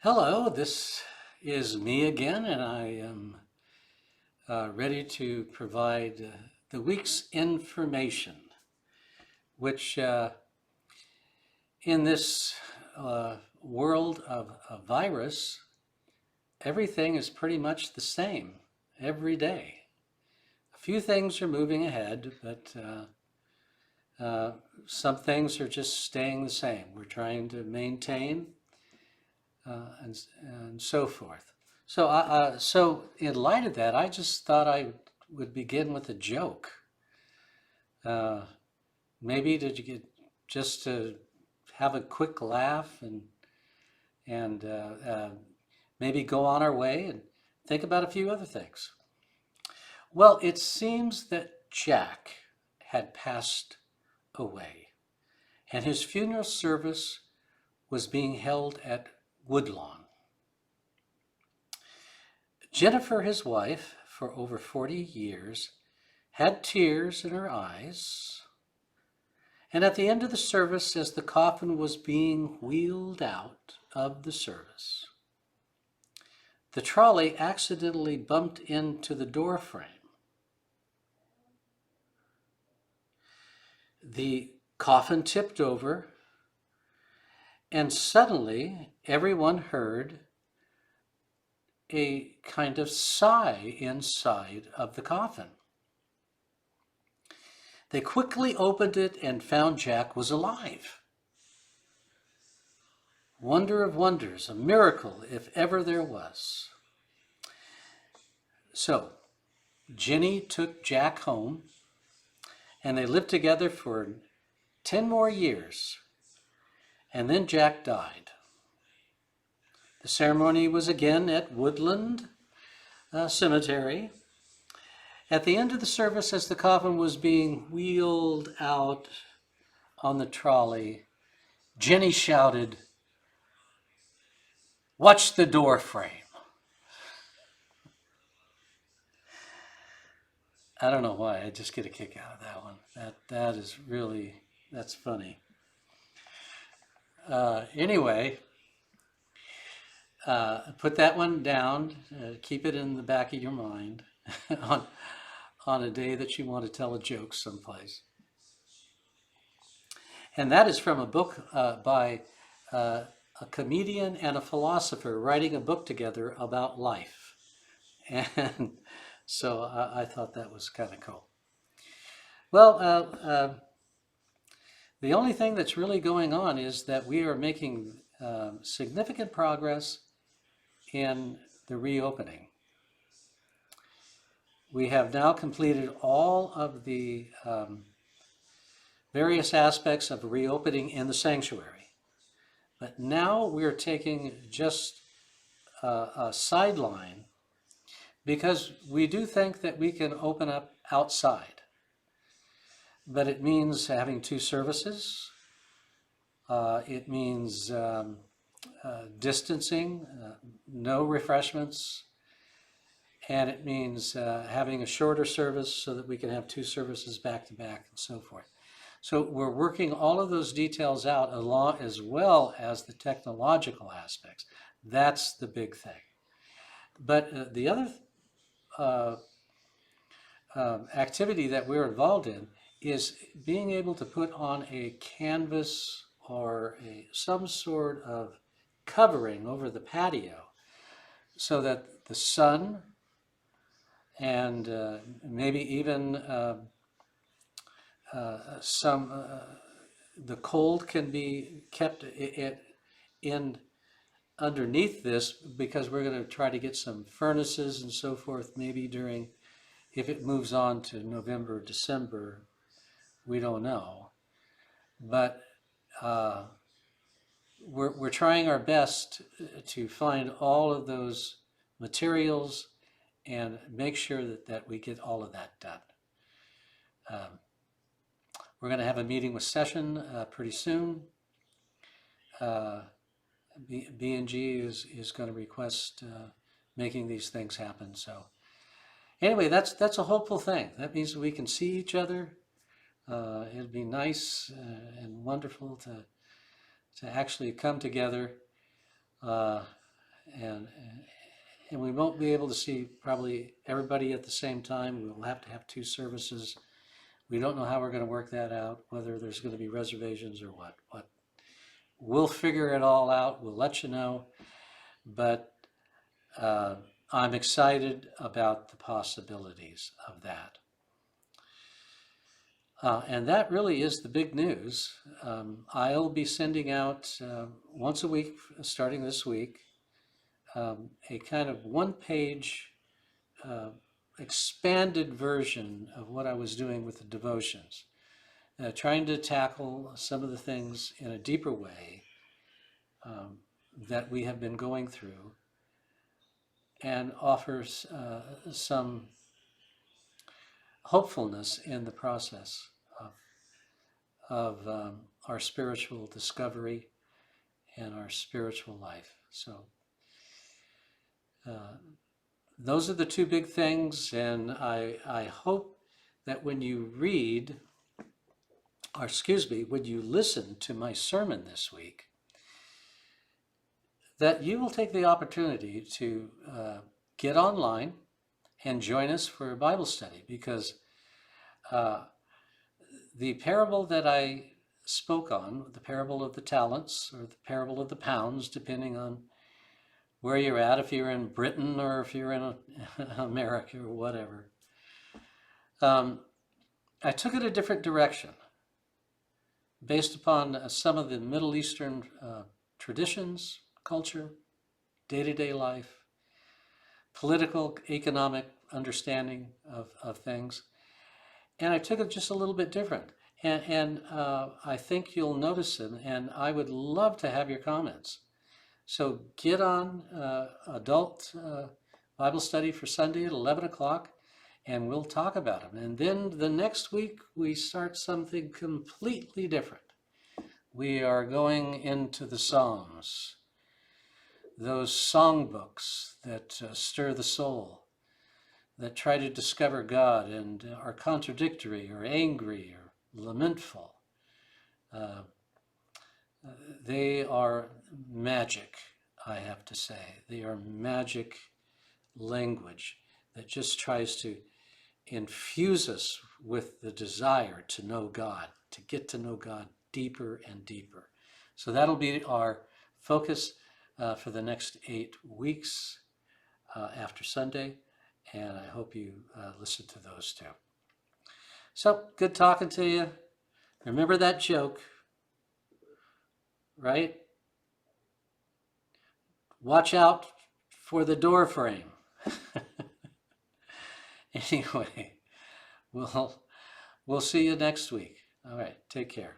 Hello, this is me again, and I am ready to provide the week's information, which in this world of a virus, everything is pretty much the same every day. A few things are moving ahead, but some things are just staying the same. We're trying to maintain and so forth. So in light of that, I just thought I would begin with a joke. Uh, Maybe to get just to have a quick laugh and maybe go on our way and think about a few other things. Well, it seems that Jack had passed away, and his funeral service was being held at Woodlawn. Jennifer, his wife, for over 40 years, had tears in her eyes. And at the end of the service, as the coffin was being wheeled out of the service, the trolley accidentally bumped into the door frame. The coffin tipped over, and suddenly everyone heard a kind of sigh inside of the coffin. They quickly opened it and found Jack was alive. Wonder of wonders, a miracle if ever there was. So, Jenny took Jack home, and they lived together for 10 more years, and then Jack died. The ceremony was again at Woodland Cemetery. At the end of the service, as the coffin was being wheeled out on the trolley, Jenny shouted, "Watch the door frame." I don't know why, I just get a kick out of that one. That is really, that's funny. Anyway, put that one down, keep it in the back of your mind on, on a day that you want to tell a joke someplace. And that is from a book by a comedian and a philosopher writing a book together about life. And so I thought that was kind of cool. Well, the only thing that's really going on is that we are making significant progress in the reopening. We have now completed all of the various aspects of reopening in the sanctuary. But now we're taking just a sideline because we do think that we can open up outside. But it means having two services. It means distancing, no refreshments, and it means having a shorter service so that we can have two services back to back and so forth. So we're working all of those details out along as well as the technological aspects. That's the big thing. But the other activity that we're involved in is being able to put on a canvas or some sort of covering over the patio so that the sun and maybe even the cold can be kept in underneath this, because we're going to try to get some furnaces and so forth maybe during, if it moves on to November, December, we don't know. But we're trying our best to find all of those materials and make sure that we get all of that done. We're going to have a meeting with Session pretty soon. B&G is going to request making these things happen. So anyway, that's a hopeful thing. That means we can see each other. It'd be nice and wonderful to actually come together and we won't be able to see probably everybody at the same time. We'll have to have 2 services. We don't know how we're going to work that out, whether there's going to be reservations or what. But we'll figure it all out. We'll let you know. But I'm excited about the possibilities of that. And that really is the big news. I'll be sending out once a week, starting this week, a kind of 1-page expanded version of what I was doing with the devotions, trying to tackle some of the things in a deeper way that we have been going through, and offers some hopefulness in the process of our spiritual discovery and our spiritual life. So those are the 2 big things, and I hope that when you read, or excuse me, when you listen to my sermon this week, that you will take the opportunity to get online and join us for a Bible study, because the parable that I spoke on, the parable of the talents, or the parable of the pounds, depending on where you're at, if you're in Britain or if you're in America or whatever, I took it a different direction based upon some of the Middle Eastern traditions, culture, day-to-day life, political, economic understanding of things. And I took it just a little bit different. And I think you'll notice it, and I would love to have your comments. So get on Adult Bible Study for Sunday at 11 o'clock, and we'll talk about them. And then the next week, we start something completely different. We are going into the Psalms, those songbooks that stir the soul, that try to discover God and are contradictory or angry or lamentful. They are magic, I have to say. They are magic language that just tries to infuse us with the desire to know God, to get to know God deeper and deeper. So that'll be our focus for the next 8 weeks after Sunday, and I hope you listen to those 2. So, good talking to you. Remember that joke, right? Watch out for the door frame. Anyway, we'll see you next week. All right, take care.